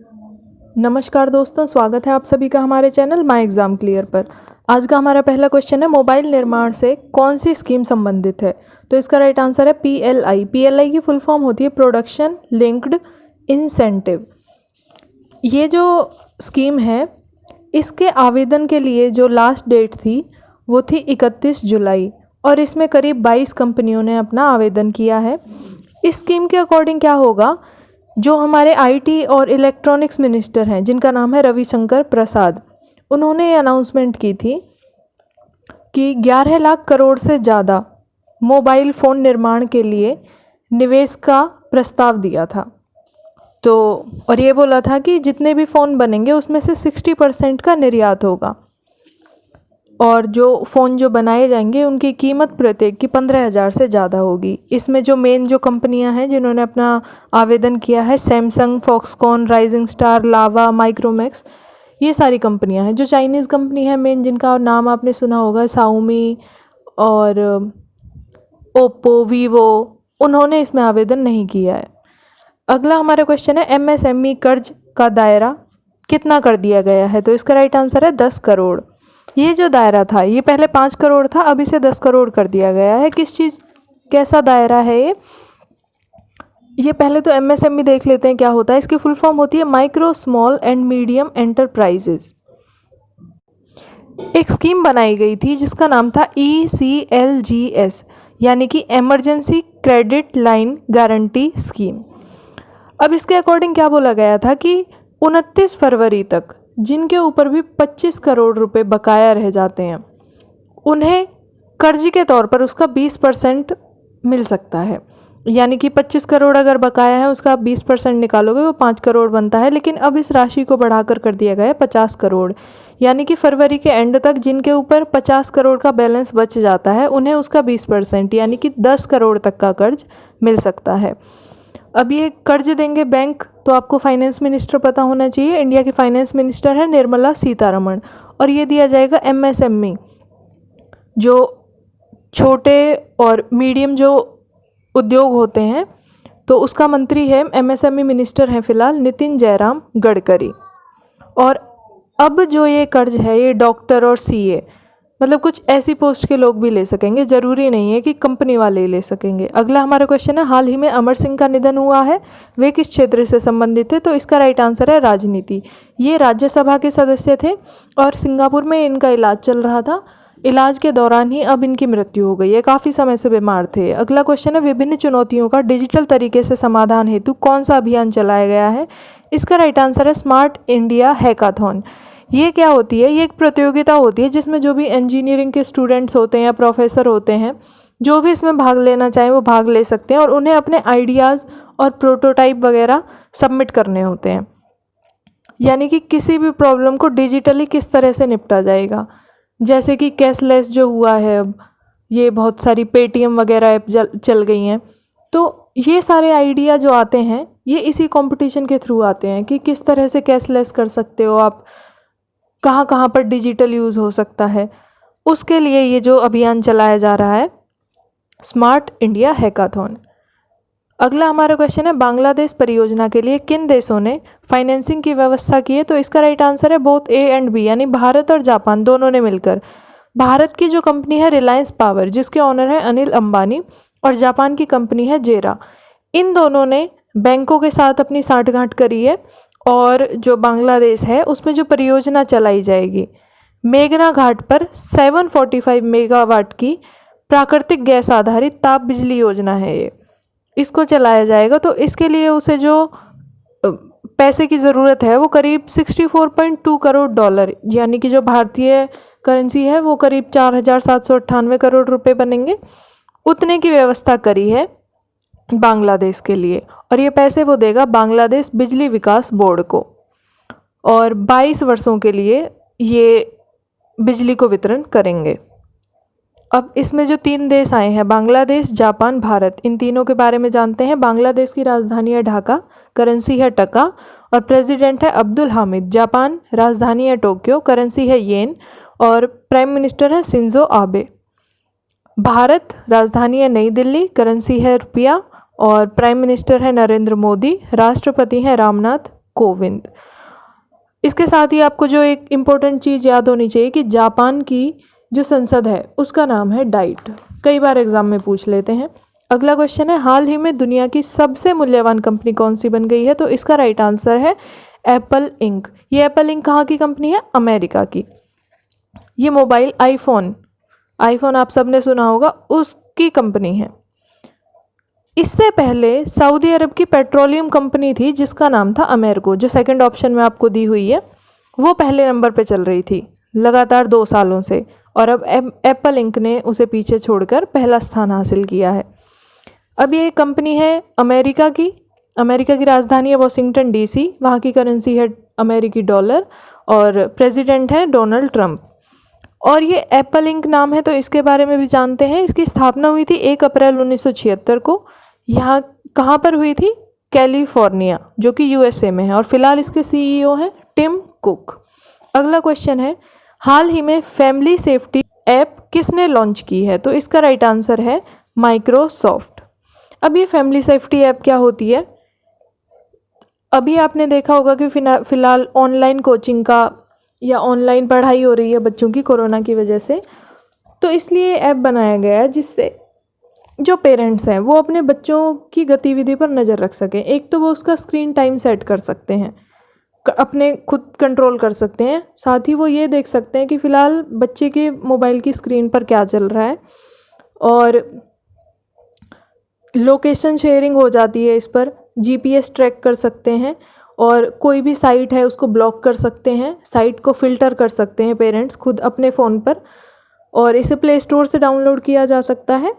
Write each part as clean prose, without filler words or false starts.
नमस्कार दोस्तों, स्वागत है आप सभी का हमारे चैनल माय एग्ज़ाम क्लियर पर। आज का हमारा पहला क्वेश्चन है, मोबाइल निर्माण से कौन सी स्कीम संबंधित है? तो इसका राइट आंसर है पीएलआई। पीएलआई की फुल फॉर्म होती है प्रोडक्शन लिंक्ड इंसेंटिव। ये जो स्कीम है, इसके आवेदन के लिए जो लास्ट डेट थी वो थी 31 जुलाई और इसमें करीब 22 कंपनियों ने अपना आवेदन किया है। इस स्कीम के अकॉर्डिंग क्या होगा, जो हमारे आईटी और इलेक्ट्रॉनिक्स मिनिस्टर हैं जिनका नाम है रविशंकर प्रसाद, उन्होंने ये अनाउंसमेंट की थी कि 11 लाख करोड़ से ज़्यादा मोबाइल फ़ोन निर्माण के लिए निवेश का प्रस्ताव दिया था। तो और ये बोला था कि जितने भी फ़ोन बनेंगे उसमें से 60% का निर्यात होगा और जो फ़ोन जो बनाए जाएंगे उनकी कीमत प्रत्येक की 15,000 से ज़्यादा होगी। इसमें जो मेन जो कंपनियां हैं जिन्होंने अपना आवेदन किया है, सैमसंग, फॉक्सकॉन, राइजिंग स्टार, लावा, माइक्रोमैक्स, ये सारी कंपनियां हैं। जो चाइनीज़ कंपनी है मेन, जिनका नाम आपने सुना होगा, शाओमी और ओप्पो, वीवो, उन्होंने इसमें आवेदन नहीं किया है। अगला हमारा क्वेश्चन है, एमएसएमई कर्ज का दायरा कितना कर दिया गया है? तो इसका राइट आंसर है 10 करोड़। ये जो दायरा था ये पहले 5 करोड़ था, अब इसे 10 करोड़ कर दिया गया है। किस चीज़, कैसा दायरा है ये पहले तो एमएसएमई देख लेते हैं क्या होता है। इसकी फुल फॉर्म होती है micro small and medium enterprises. एक स्कीम बनाई गई थी जिसका नाम था ECLGS, यानी कि emergency credit line guarantee scheme. अब इसके अकॉर्डिंग क्या बोला गया था कि 29 फरवरी तक जिनके ऊपर भी 25 करोड़ रुपए बकाया रह जाते हैं उन्हें कर्ज के तौर पर उसका 20% मिल सकता है। यानी कि 25 करोड़ अगर बकाया है उसका आप 20% निकालोगे वो 5 करोड़ बनता है। लेकिन अब इस राशि को बढ़ाकर कर दिया गया है 50 करोड़, यानी कि फरवरी के एंड तक जिनके ऊपर 50 करोड़ का बैलेंस बच जाता है उन्हें उसका 20% यानी कि 10 करोड़ तक का कर्ज मिल सकता है। अब ये कर्ज देंगे बैंक, तो आपको फाइनेंस मिनिस्टर पता होना चाहिए। इंडिया की फाइनेंस मिनिस्टर है निर्मला सीतारमण। और ये दिया जाएगा एमएसएमई, जो छोटे और मीडियम जो उद्योग होते हैं, तो उसका मंत्री है, एमएसएमई मिनिस्टर हैं फिलहाल नितिन जयराम गडकरी। और अब जो ये कर्ज है ये डॉक्टर और सीए, मतलब कुछ ऐसी पोस्ट के लोग भी ले सकेंगे, ज़रूरी नहीं है कि कंपनी वाले ही ले सकेंगे। अगला हमारा क्वेश्चन है, हाल ही में अमर सिंह का निधन हुआ है, वे किस क्षेत्र से संबंधित थे? तो इसका राइट आंसर है राजनीति। ये राज्यसभा के सदस्य थे और सिंगापुर में इनका इलाज चल रहा था। इलाज के दौरान ही अब इनकी मृत्यु हो गई है, काफ़ी समय से बीमार थे। अगला क्वेश्चन है, विभिन्न चुनौतियों का डिजिटल तरीके से समाधान हेतु कौन सा अभियान चलाया गया है? इसका राइट आंसर है स्मार्ट इंडिया हैकाथॉन। ये क्या होती है? ये एक प्रतियोगिता होती है जिसमें जो भी इंजीनियरिंग के स्टूडेंट्स होते हैं या प्रोफेसर होते हैं, जो भी इसमें भाग लेना चाहें वो भाग ले सकते हैं और उन्हें अपने आइडियाज़ और प्रोटोटाइप वगैरह सबमिट करने होते हैं। यानी कि किसी भी प्रॉब्लम को डिजिटली किस तरह से निपटा जाएगा, जैसे कि कैशलेस जो हुआ है, अब ये बहुत सारी पेटीएम वगैरह ऐप चल गई हैं। तो ये सारे आइडिया जो आते हैं ये इसी कंपटीशन के थ्रू आते हैं कि किस तरह से कैशलेस कर सकते हो आप, कहाँ कहाँ पर डिजिटल यूज़ हो सकता है। उसके लिए ये जो अभियान चलाया जा रहा है स्मार्ट इंडिया हैकाथॉन। अगला हमारा क्वेश्चन है, बांग्लादेश परियोजना के लिए किन देशों ने फाइनेंसिंग की व्यवस्था की है? तो इसका राइट आंसर है बोथ ए एंड बी, यानी भारत और जापान दोनों ने मिलकर। भारत की जो कंपनी है रिलायंस पावर, जिसके ऑनर है अनिल अंबानी, और जापान की कंपनी है जेरा, इन दोनों ने बैंकों के साथ अपनी साठगांठ करी है। और जो बांग्लादेश है उसमें जो परियोजना चलाई जाएगी, मेघना घाट पर 745 मेगावाट की प्राकृतिक गैस आधारित ताप बिजली योजना है, ये इसको चलाया जाएगा। तो इसके लिए उसे जो पैसे की ज़रूरत है वो करीब 64.2 करोड़ डॉलर, यानी कि जो भारतीय करेंसी है वो करीब 4,798 करोड़ रुपए बनेंगे, उतने की व्यवस्था करी है बांग्लादेश के लिए। और ये पैसे वो देगा बांग्लादेश बिजली विकास बोर्ड को, और 22 वर्षों के लिए ये बिजली को वितरण करेंगे। अब इसमें जो 3 देश आए हैं, बांग्लादेश, जापान, भारत, इन तीनों के बारे में जानते हैं। बांग्लादेश की राजधानी है ढाका, करेंसी है टका और प्रेसिडेंट है अब्दुल हामिद। जापान राजधानी है टोक्यो, करेंसी है येन और प्राइम मिनिस्टर है शिंजो आबे। भारत राजधानी है नई दिल्ली, करेंसी है रुपया और प्राइम मिनिस्टर है नरेंद्र मोदी, राष्ट्रपति हैं रामनाथ कोविंद। इसके साथ ही आपको जो एक इम्पोर्टेंट चीज़ याद होनी चाहिए कि जापान की जो संसद है उसका नाम है डाइट। कई बार एग्जाम में पूछ लेते हैं। अगला क्वेश्चन है, हाल ही में दुनिया की सबसे मूल्यवान कंपनी कौन सी बन गई है? तो इसका राइट आंसर है एप्पल इंक। ये एप्पल इंक कहाँ की कंपनी है? अमेरिका की। ये मोबाइल आईफोन आप सबने सुना होगा, उसकी कंपनी है। इससे पहले सऊदी अरब की पेट्रोलियम कंपनी थी जिसका नाम था अमेरको, जो सेकंड ऑप्शन में आपको दी हुई है, वो पहले नंबर पे चल रही थी लगातार 2 सालों से, और अब एप्पल इंक ने उसे पीछे छोड़कर पहला स्थान हासिल किया है। अब ये कंपनी है अमेरिका की राजधानी है वॉशिंगटन डीसी, वहाँ की करेंसी है अमेरिकी डॉलर, और प्रेसिडेंट है डोनाल्ड ट्रंप। और ये एप्पल इंक नाम है तो इसके बारे में भी जानते हैं। इसकी स्थापना हुई थी 1 अप्रैल 1976 को। यहाँ कहाँ पर हुई थी? कैलिफोर्निया, जो कि यूएसए में है, और फिलहाल इसके सीईओ हैं टिम कुक। अगला क्वेश्चन है, हाल ही में फैमिली सेफ्टी ऐप किसने लॉन्च की है? तो इसका राइट आंसर है माइक्रोसॉफ्ट। अब ये फैमिली सेफ्टी ऐप क्या होती है? अभी आपने देखा होगा कि फिलहाल ऑनलाइन कोचिंग का या ऑनलाइन पढ़ाई हो रही है बच्चों की कोरोना की वजह से, तो इसलिए ऐप बनाया गया है जिससे जो पेरेंट्स हैं वो अपने बच्चों की गतिविधि पर नज़र रख सकें। एक तो वो उसका स्क्रीन टाइम सेट कर सकते हैं, अपने खुद कंट्रोल कर सकते हैं, साथ ही वो ये देख सकते हैं कि फ़िलहाल बच्चे के मोबाइल की स्क्रीन पर क्या चल रहा है, और लोकेशन शेयरिंग हो जाती है इस पर, जीपीएस ट्रैक कर सकते हैं, और कोई भी साइट है उसको ब्लॉक कर सकते हैं, साइट को फ़िल्टर कर सकते हैं पेरेंट्स खुद अपने फ़ोन पर, और इसे प्ले स्टोर से डाउनलोड किया जा सकता है।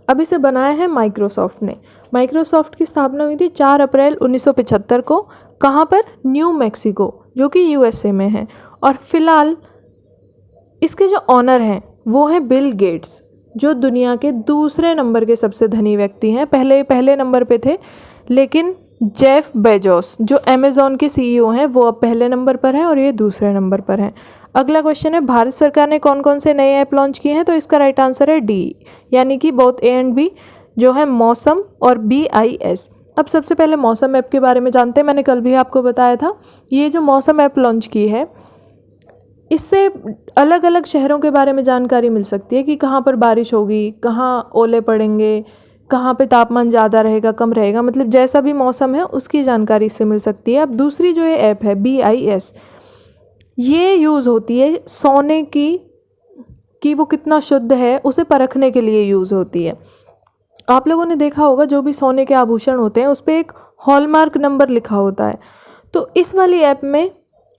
अब इसे बनाया है माइक्रोसॉफ्ट ने। माइक्रोसॉफ्ट की स्थापना हुई थी 4 अप्रैल 1975 को। कहाँ पर? न्यू मैक्सिको, जो कि यूएसए में है। और फिलहाल इसके जो ऑनर हैं वो हैं बिल गेट्स, जो दुनिया के दूसरे नंबर के सबसे धनी व्यक्ति हैं। पहले नंबर पे थे, लेकिन जेफ बेजोस जो अमेज़ॉन के सीईओ हैं वो अब पहले नंबर पर हैं और ये दूसरे नंबर पर हैं। अगला क्वेश्चन है, भारत सरकार ने कौन कौन से नए ऐप लॉन्च किए हैं? तो इसका राइट आंसर है डी, यानी कि बोथ ए एंड बी, जो है मौसम और BIS। अब सबसे पहले मौसम ऐप के बारे में जानते हैं। मैंने कल भी आपको बताया था, ये जो मौसम ऐप लॉन्च की है इससे अलग अलग शहरों के बारे में जानकारी मिल सकती है कि कहाँ पर बारिश होगी, कहाँ ओले पड़ेंगे, कहाँ पे तापमान ज़्यादा रहेगा कम रहेगा, मतलब जैसा भी मौसम है उसकी जानकारी इससे मिल सकती है। अब दूसरी जो ये ऐप है BIS, ये यूज़ होती है सोने की कि वो कितना शुद्ध है उसे परखने के लिए यूज़ होती है। आप लोगों ने देखा होगा जो भी सोने के आभूषण होते हैं उस पर एक हॉलमार्क नंबर लिखा होता है, तो इस वाली ऐप में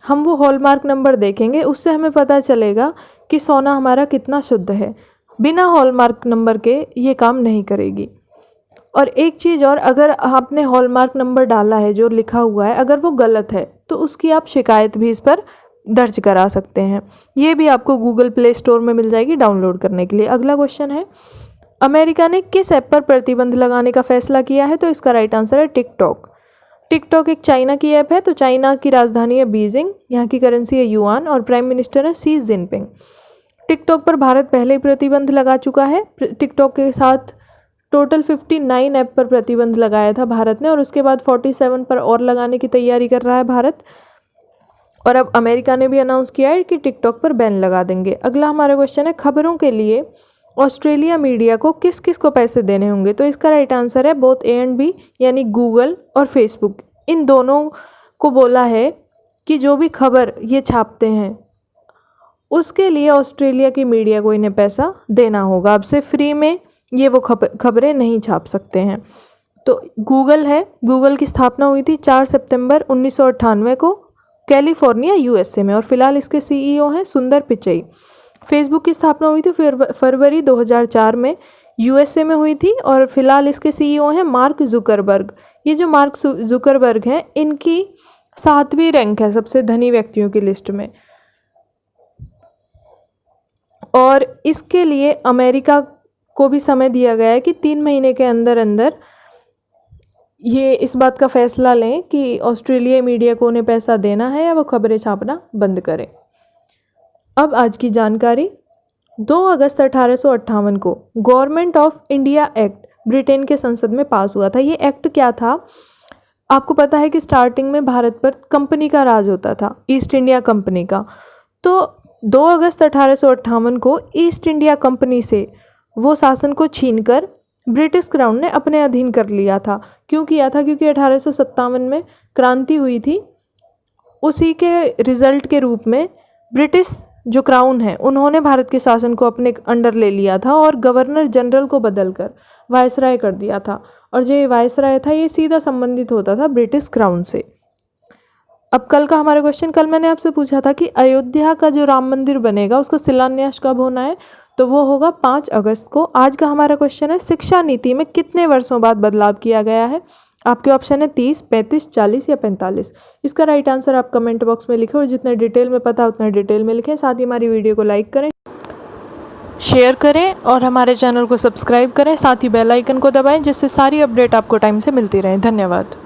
हम वो हॉलमार्क नंबर देखेंगे, उससे हमें पता चलेगा कि सोना हमारा कितना शुद्ध है। बिना हॉलमार्क नंबर के ये काम नहीं करेगी। और एक चीज़ और, अगर आपने हॉलमार्क नंबर डाला है जो लिखा हुआ है, अगर वो गलत है तो उसकी आप शिकायत भी इस पर दर्ज करा सकते हैं। ये भी आपको गूगल प्ले स्टोर में मिल जाएगी डाउनलोड करने के लिए। अगला क्वेश्चन है, अमेरिका ने किस ऐप पर प्रतिबंध लगाने का फैसला किया है? तो इसका राइट आंसर है टिकटॉक। टिकटॉक एक चाइना की ऐप है, तो चाइना की राजधानी है बीजिंग, यहाँ की करेंसी है युआन, और प्राइम मिनिस्टर है शी जिनपिंग। टिकटॉक पर भारत पहले ही प्रतिबंध लगा चुका है। टिकटॉक के साथ टोटल 59 ऐप पर प्रतिबंध लगाया था भारत ने, और उसके बाद 47 पर और लगाने की तैयारी कर रहा है भारत। और अब अमेरिका ने भी अनाउंस किया है कि टिकटॉक पर बैन लगा देंगे। अगला हमारा क्वेश्चन है, खबरों के लिए ऑस्ट्रेलिया मीडिया को किस किस को पैसे देने होंगे? तो इसका राइट आंसर है बोथ ए एंड बी, यानी गूगल और फेसबुक, इन दोनों को बोला है कि जो भी खबर ये छापते हैं उसके लिए ऑस्ट्रेलिया की मीडिया को इन्हें पैसा देना होगा। अब से फ्री में ये वो खबरें नहीं छाप सकते हैं। तो गूगल है, गूगल की स्थापना हुई थी 4 सितंबर 1998 को कैलिफोर्निया यूएसए में, और फिलहाल इसके सीईओ हैं सुंदर पिचई। फेसबुक की स्थापना हुई थी फरवरी 2004 में, यूएसए में हुई थी, और फिलहाल इसके सीईओ हैं मार्क जुकरबर्ग। ये जो मार्क जुकरबर्ग हैं इनकी 7वीं रैंक है सबसे धनी व्यक्तियों की लिस्ट में, और इसके लिए अमेरिका को भी समय दिया गया है कि 3 महीने के अंदर अंदर ये इस बात का फैसला लें कि ऑस्ट्रेलिया मीडिया को उन्हें पैसा देना है या वो खबरें छापना बंद करें। अब आज की जानकारी, 2 अगस्त 1858 को government of India act Britain के संसद में पास हुआ था। ये एक्ट क्या था? आपको पता है कि स्टार्टिंग में भारत पर कंपनी का राज होता था, ईस्ट इंडिया कंपनी का। तो 2 अगस्त 1858 को ईस्ट इंडिया कंपनी से वो शासन को छीनकर ब्रिटिश क्राउन ने अपने अधीन कर लिया था। क्यों किया था? क्योंकि 1857 में क्रांति हुई थी। उसी के रिजल्ट के रूप में ब्रिटिश जो क्राउन है उन्होंने भारत के शासन को अपने अंडर ले लिया था और गवर्नर जनरल को बदलकर वायसराय कर दिया था। और जो ये वायसराय था ये सीधा संबंधित होता था ब्रिटिश क्राउन से। अब कल का हमारा क्वेश्चन, कल मैंने आपसे पूछा था कि अयोध्या का जो राम मंदिर बनेगा उसका शिलान्यास कब होना है, तो वो होगा 5 अगस्त को। आज का हमारा क्वेश्चन है, शिक्षा नीति में कितने वर्षों बाद बदलाव किया गया है? आपके ऑप्शन है 30, 35, 40 या 45। इसका राइट आंसर आप कमेंट बॉक्स में लिखें और जितने डिटेल में पता उतना डिटेल में लिखें। साथ ही हमारी वीडियो को लाइक करें, शेयर करें और हमारे चैनल को सब्सक्राइब करें। साथ ही बेल आइकन को दबाएं जिससे सारी अपडेट आपको टाइम से मिलती रहे। धन्यवाद।